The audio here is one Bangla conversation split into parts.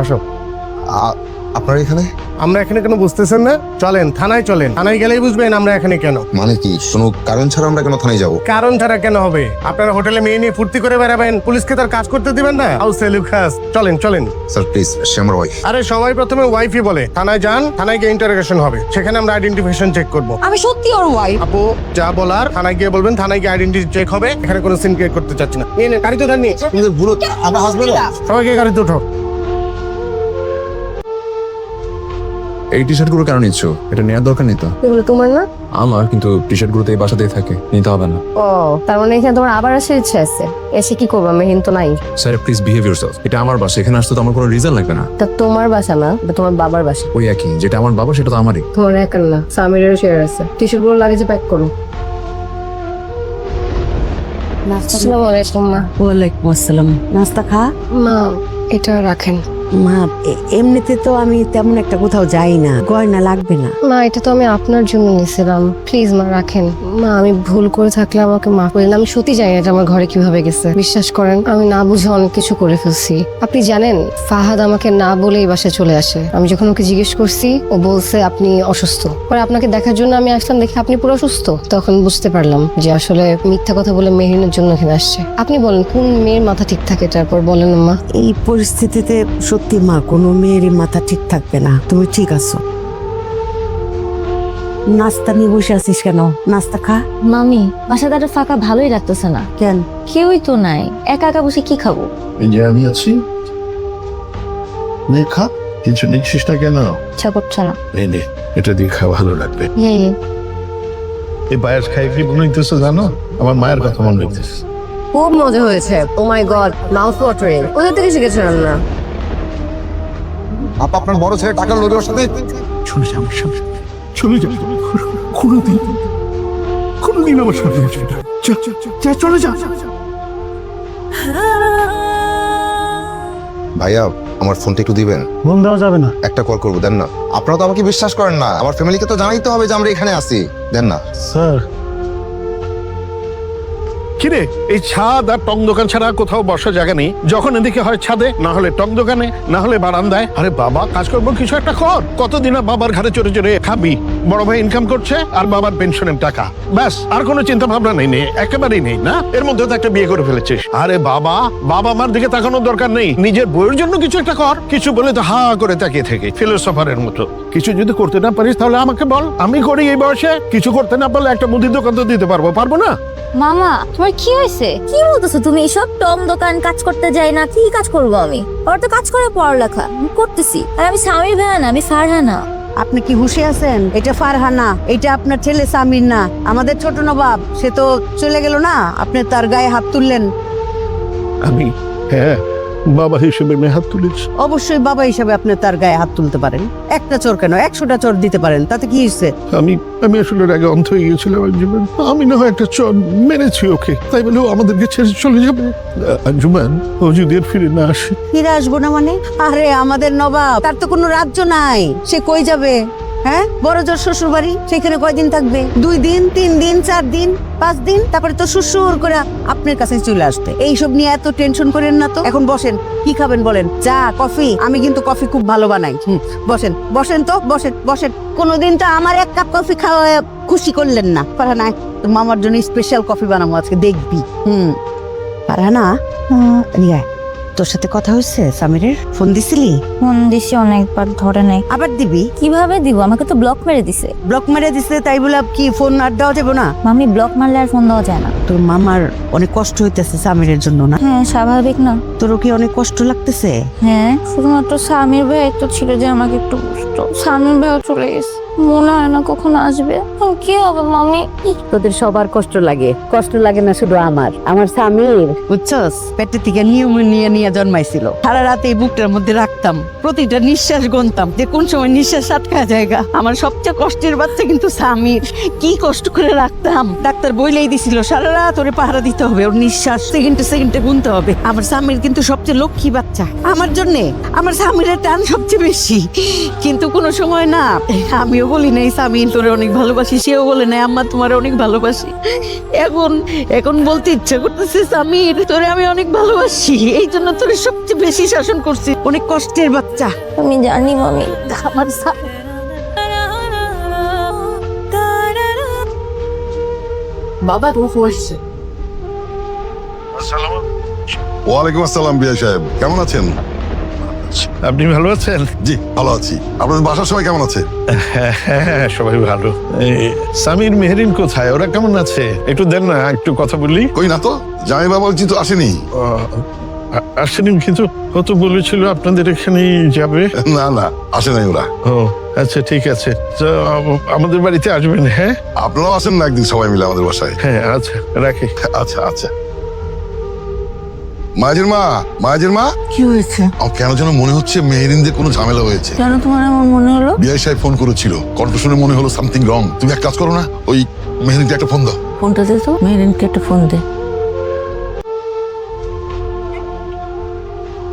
আসো। আপনার এখানে? আমরা এখানে কেন বুঝতেছেন না? চলেন থানায়, চলেন থানায় গেলেই বুঝবেন আমরা এখানে কেন। মানে কি, কোনো কারণ ছাড়া আমরা কেন থানায় যাবো? কারণ ছাড়া কেন হবে? আপনারা হোটেলে মেয়ে নিয়ে ফুর্তি করে বেড়াবেন, পুলিশকে তার কাজ করতে দিবেন না? হাউসে লুকাস, চলেন চলেন। স্যার প্লিজ, সে আমার ওয়াইফ। আরে সবাই প্রথমে ওয়াইফই বলে, থানায় যান, থানায় গিয়ে ইন্টারোগেশন হবে, সেখানে আমরা আইডেন্টিফিকেশন চেক করব। আমি সত্যি ওর ওয়াইফ। আপু যা বলার থানায় গিয়ে বলবেন, থানায় গিয়ে আইডেন্টিটি চেক হবে, এখানে কোনো সিন ক্রিয়েট করতে চাচ্ছি না। নিয়ে নেন গাড়িতে উঠান, নিয়ে আমার হাজবেন্ড। সবাইকে গাড়িতে উঠো। এই টি শার্ট গুলো কেন নিচ্ছ? এটা নেওয়ার দরকার নেই তো। এগুলো তোমার না? আমার, কিন্তু টি শার্ট গুলো তো এই বাসাতেই থাকে, নিতে হবে না। ও, তার মানে এখানে তোমার আবার আসার ইচ্ছা আছে? এসে কি করবো? মেহিন তো নাই। Sir please behave yourself. এটা আমার বাসা, এখানে আসতে তো আমার কোনো রিজন লাগবে না। তা তোমার বাসা না, এটা তোমার বাবার বাসা। ওই একই, যেটা আমার বাবা সেটা তো আমারই। তোমার একার না, সামিরেরও শেয়ার আছে। টি শার্ট গুলো লাগেজে প্যাক করো। আসসালামু আলাইকুম মা। ওয়ালাইকুম আসসালাম। নাস্তা খা। মা এটা রাখেন। মা এমনিতে তো আমি তেমন একটা কোথাও যাই না, গয়না লাগবে না। মা এটা তো আমি আপনার জন্য নিয়েছিলাম, প্লিজ মা রাখেন। মা আমি ভুল করে থাকলে আমাকে মাফ করে দিন। আমি সত্যি জানি না এটা আমার ঘরে কিভাবে গেছে। বিশ্বাস করেন আমি না বুঝে অনেক কিছু করে ফেলছি। আপনি জানেন ফাহাদ আমাকে না বলে এই বাসায় চলে আসে। আমি যখন ওকে জিজ্ঞেস করছি ও বলছে আপনি অসুস্থ। পরে আপনাকে দেখার জন্য আমি আসলাম, দেখে আপনি পুরো অসুস্থ। তখন বুঝতে পারলাম যে আসলে মিথ্যা কথা বলে মেহরিনের জন্য এখানে আসছে। আপনি বলেন কোন মেয়ের মাথা ঠিক থাকে? তারপর বলেন মা। এই পরিস্থিতিতে সত্যি মা, কোনো মেয়েরই মাথা ঠিক থাকবে না। তুমি ঠিক আছো? নাস্তা নিয়ে বসে আছিস কেন? নাস্তা খা। মামি বাসাটা ফাঁকা ভালোই লাগতেছে না। কেন? কেউই তো নাই, একা একা বসে কি খাবো? এই যে আমি আছি, নে খা। কিছু নিচ্ছিস না কেন? ইচ্ছা করছে না। নে নে, এটা দিয়ে খা, ভালো লাগবে। এই এই পায়েস খাই কি মনে হইতেছে জানো? আমার মায়ের কথা মনে হইতেছে। খুব মজা হয়েছে। ও মাই গড, মাউথ ওয়াটারিং। কোথা থেকে শিখেছেন রান্না? আপা, আপনার বড় ছেলে টাকার লোভে ওর সাথে চলে যা আমার সামনে, চলে যা। কোনোদিন আমার সামনে আসবে না। যা, যা, চলে যা। ভাইয়া, আমার ফোনটা একটু দিবেন? ফোন দেওয়া যাবে না। একটা কল করবো, দেন না। আপনারা তো আমাকে বিশ্বাস করেন না, আমার ফ্যামিলিকে তো জানাইতে হবে যে আমরা এখানে আছি। দেন না স্যার। কিরে, এই ছাদ আর টং দোকান ছাড়া কোথাও বসার জায়গা নেই। যখন এদিকে হয় ছাদে, না হলে টং দোকানে, না হলে বারান্দায়। আরে বাবা, কাজ করবো কিছু একটা কর। কতদিন আর বাবার ঘাড়ে চড়ে চড়ে খাবি? বড় ভাই ইনকাম করছে আর বাবার পেনশনের টাকা, ব্যাস। আর কোনো চিন্তা ভাবনা নেই, একেবারেই নেই। না, এর মধ্যে তো একটা বিয়ে করে ফেলেছিস। আরে বাবা, বাবা মার দিকে তাকানোর দরকার নেই, নিজের বউয়ের জন্য কিছু একটা কর। কিছু বলে তো হা করে তাকিয়ে থেকে ফিলোসফারের মতো। কিছু যদি করতে না পারিস তাহলে আমাকে বল, আমি করি। এই বয়সে কিছু করতে না পারলে একটা মুদির দোকান তো দিতে পারবো না? মামা তোমার কি হয়েছে? কি বলতেছো তুমি? এসব টং দোকান কাজ করতে যাই না, কি কাজ করবো আমি? ওর তো কাজ করে পড়ালেখা করতেছি। আর আমি স্বামীর ভাইয়া না, আমি ফারহানা। আপনি কি হুঁশে আছেন? এটা ফারহানা, এটা আপনার ছেলে সামির না, আমাদের ছোট নবাব। সে তো চলে গেল না, আপনি তার গায়ে হাত তুললেন। আমি, হ্যাঁ, বাবা হিসেবে হাত তুলেছি। অবশ্যই বাবা হিসাবে আপনি তার গায়ে হাত তুলতে পারেন। একটা চোর কেন, 100টা চোর দিতে পারেন, তাতে কি হয়েছে? আমি আসলে আগে অন্ধ হয়ে গিয়েছিলাম আঞ্জুমান। আমি না হয় একটা চর মেরেছি ওকে, তাই বলে ও আমাদেরকে ছেড়ে চলে যাবে? আঞ্জুমান, ও যদি আর ফিরে না আসে। ফিরে আসবো না মানে? আরে আমাদের নবাব, তার তো কোনো রাজ্য নাই, সে কই যাবে? হ্যাঁ, বড় জোর শ্বশুর বাড়ি, সেখানে কয়দিন থাকবে? 2 দিন, 3 দিন, 4 দিন, 5 দিন, তারপরে তো শ্বশুর করে আপনার কাছে চলে আসতে। এইসব নিয়ে এত টেনশন করেন না তো। এখন বসেন, কি খাবেন বলেন? চা, কফি? আমি কিন্তু কফি খুব ভালো বানাই। বসেন বসেন তো, বসেন বসেন। কোনোদিন তো আমার 1 কাপ কফি খাওয়া খুশি করলেন না। পারহানা, তো মামার জন্য স্পেশাল কফি বানাবো আজকে, দেখবি। পারহানা, রিয়া, তোর সাথে কথা হয়েছে সামিরের? ফোন দিছিলি? ফোন দিছি অনেকবার, ধরে নাই। আবার দিবি? কিভাবে দিব? আমাকে তো ব্লক মেরে দিছে। ব্লক মেরে দিছে, তাই বলে কি ফোন আর দেওয়া যাবে না? মামি ব্লক মারলে আর ফোন দেওয়া যায় না। তোর মামার অনেক কষ্ট হইতেছে সামিরের জন্য না? হ্যাঁ স্বাভাবিক না? তোরও কি অনেক কষ্ট লাগতেছে? হ্যাঁ, শুধুমাত্র স্বামীর ভাই তো ছিল যে আমাকে একটু কষ্ট। স্বামীর ভাইও চলে গেছে, মনে হয় না কখন আসবে। কি হবে মামি? তোদের সবার কষ্ট লাগে, কষ্ট লাগে না শুধু আমার। আমার স্বামীর বুঝছস, পেটে থেকে নিয়ে নিয়ে জন্মাইছিল। সারা রাতে এই বুকটার মধ্যে রাখতাম, প্রতিটা নিঃশ্বাস গুনতাম যে কোন সময় নিঃশ্বাস আটকা জায়গা। আমার সবচেয়ে কষ্টের বাচ্চা কিন্তু স্বামীর। কি কষ্ট করে রাখতাম, ডাক্তার বইলেই দিছিল সারা রাত ওরে পাহারা দিতে হবে, ওর নিঃশ্বাস সেকেন্ডে গুনতে হবে। আমার স্বামীর কিন্তু সবচেয়ে লক্ষ্মী বাচ্চা। আমার জন্যে আমার স্বামীর টান সবচেয়ে বেশি। কিন্তু কোনো সময় না, আমিও বলি নাই স্বামী তোরে অনেক ভালোবাসি, সেও বলে নাই আম্মা তোমার অনেক ভালোবাসি। এখন বলতে ইচ্ছা করতেছে স্বামীর তোরে আমি অনেক ভালোবাসি, এই জন্য তোরে সবচেয়ে বেশি শাসন করছি, অনেক কষ্টের বাচ্চা। আমি জানি মামি, আমার বাবা তুমি বলছো ওয়ালাইকুম আসসালাম বিয়া সাহেব, কেমন আছেন? আপনি ভালো আছেন? জি ভালো আছি। আপনাদের বাসার সবাই কেমন আছে? হ্যাঁ, সবাই ভালো। সামির মেহরিন কোথায়? ওরা কেমন আছে? একটু দেন না, একটু কথা বলি। কই না তো, জামাই বাবা কিন্তু আসেনি। আসেনি, কিন্তু ও তো বলেছিল আপনাদের এখানেই যাবে। না না, আসে নাই ওরা। ও আচ্ছা, ঠিক আছে। তো আমাদের বাড়িতে আসবেন। হ্যাঁ আপনারাও আসেন না একদিন সবাই মিলে আমাদের বাসায়। হ্যাঁ, আচ্ছা রাখি। আচ্ছা আচ্ছা। মায়ের মা, মায়ের মা, কি হয়েছে? আমার কেন যেন মনে হচ্ছে মেহরিনদের কোনো ঝামেলা হয়েছে। কেন তোমার এমন মনে হলো? বিআই সাহেব ফোন করেছিল, কণ্ঠ শুনে মনে হলো সামথিং রং। তুমি এক কাজ করো না, ওই মেহরিনকে একটা ফোন দাও। ফোনটা দে তো, মেহেরিনকে একটা ফোন দে।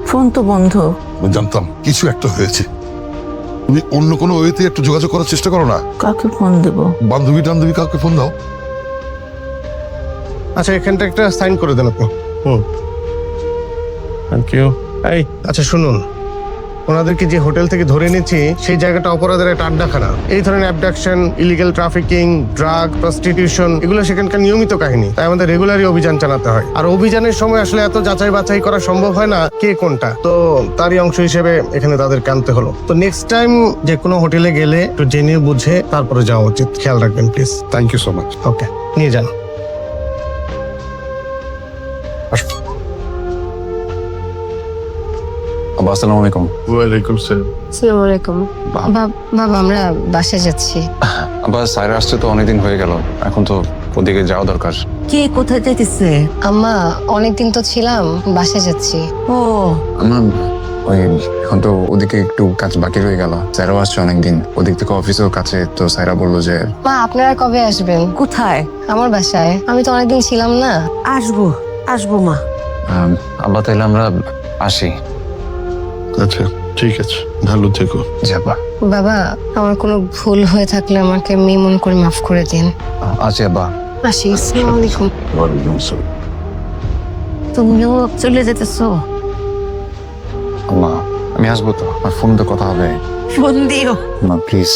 ফোন তো বন্ধ। আমি জানতাম কিছু একটা হয়েছে। তুমি অন্য কোনো ওয়েতে একটু যোগাযোগ করার চেষ্টা করো না। কাকে ফোন দেব? বান্ধবী টান্ধবী কাউকে ফোন দাও। আচ্ছা এখানটা একটা সাইন করে দেন আপনি। Thank you. এই আচ্ছা শুনুন, ওনাদেরকে যে হোটেল থেকে ধরে এনেছি সেই জায়গাটা অপরাধের একটা আড্ডাখানা। এই ধরনের abduction, illegal trafficking, drug, prostitution এগুলো সেখানকার নিয়মিত কাহিনী। তাই আমাদের রেগুলারই অভিযান চালাতে হয়। আর অভিযানের সময় আসলে এত যাচাই বাছাই করা সম্ভব হয় না কে কোনটা, তো তারই অংশ হিসেবে এখানে তাদেরকে আনতে হলো। তো নেক্সট টাইম যে কোনো হোটেলে গেলে একটু জেনে বুঝে তারপরে যাওয়া উচিত। খেয়াল রাখবেন please. Thank you so much. Okay, নিয়ে যান। আব্বা আসসালামু আলাইকুম। ওয়ালাইকুম সালাম। আসসালামু আলাইকুম। বাবা আমরা বাসায় যাচ্ছি। আব্বা সাইরা আসছে তো অনেকদিন হয়ে গেল, এখন তো ওদিকে যাওয়া দরকার। কে কোথায় যাইতেছে? আম্মা অনেকদিন তো ছিলাম, বাসায় যাচ্ছি। ও আমার ওই এখন তো ওদিকে একটু কাজ বাকি রয়ে গেল। সাইরাও আসছে অনেকদিন, ওদিক থেকে অফিসেও কাছে, তো সাইরা বললো যে মা আপনারা কবে আসবেন? কোথায়? আমার বাসায়। আমি তো অনেকদিন ছিলাম না। আসবো আসবো মা। আব্বা তাইলে আমরা আসি। আচ্ছা ঠিক আছে, ভালো থেকো। যাবা? বাবা আমার কোনো ভুল হয়ে থাকলে আমাকে মেয়ে মনে করে মাফ করে দিন। আছি আব্বা। আসি। আসসালামু আলাইকুম। ওয়ালাইকুম সালাম। তুমিও চলে যেতেছো? আম্মা আমি আসবো তো, আর ফোন তো কথা হবে। ফোন দিও। মা প্লিজ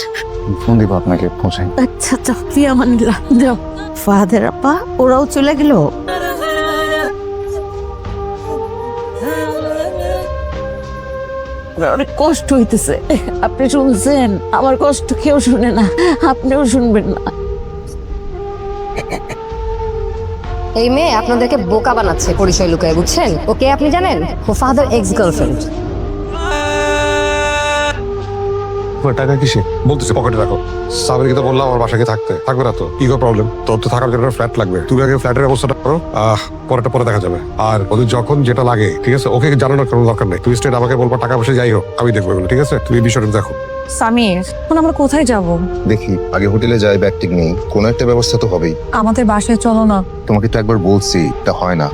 ফোন দিব আপনাকে, পৌঁছাই। আচ্ছা আচ্ছা, ফিয়া মানিলা যাও। ফাহাদের আপা ওরাও চলে গেল? অনেক কষ্ট হইতেছে। আপনি শুনছেন? আমার কষ্ট কেউ শুনে না, আপনিও শুনবেন না। এই মেয়ে আপনাদেরকে বোকা বানাচ্ছে পরিচয় লুকায়, বুঝছেন? ওকে আপনি জানেন? ও ফাদার এক্স গার্লফ্রেন্ড। টাকা কিসে বলতেছে পকেটে রাখো। সাবেরকে তো বললাম আমার বাসাকে থাকতে, থাকবে না তো কি প্রবলেম? তোর তো থাকার জন্য ফ্ল্যাট লাগবে, তুমি আগে ফ্ল্যাটের ব্যবস্থাটা করো। পরেটা পরে দেখা যাবে। আর ওদের যখন যেটা লাগে, ঠিক আছে, ওকে জানানোর কোনো দরকার নেই। তুমি স্ট্রেট আমাকে বলবো, টাকা পয়সা যাই হোক আমি দেখবো এগুলো, ঠিক আছে? তুমি এই বিষয়টা দেখো। সামির, এখন আমরা কোথায় যাব? দেখি আগে হোটেলে যাই, ব্যাগ টিক নেই, কোনো একটা ব্যবস্থা তো হবেই। আমাদের বাসায় চলো না। তোমাকে তো একবার বলছি, এটা হয় না।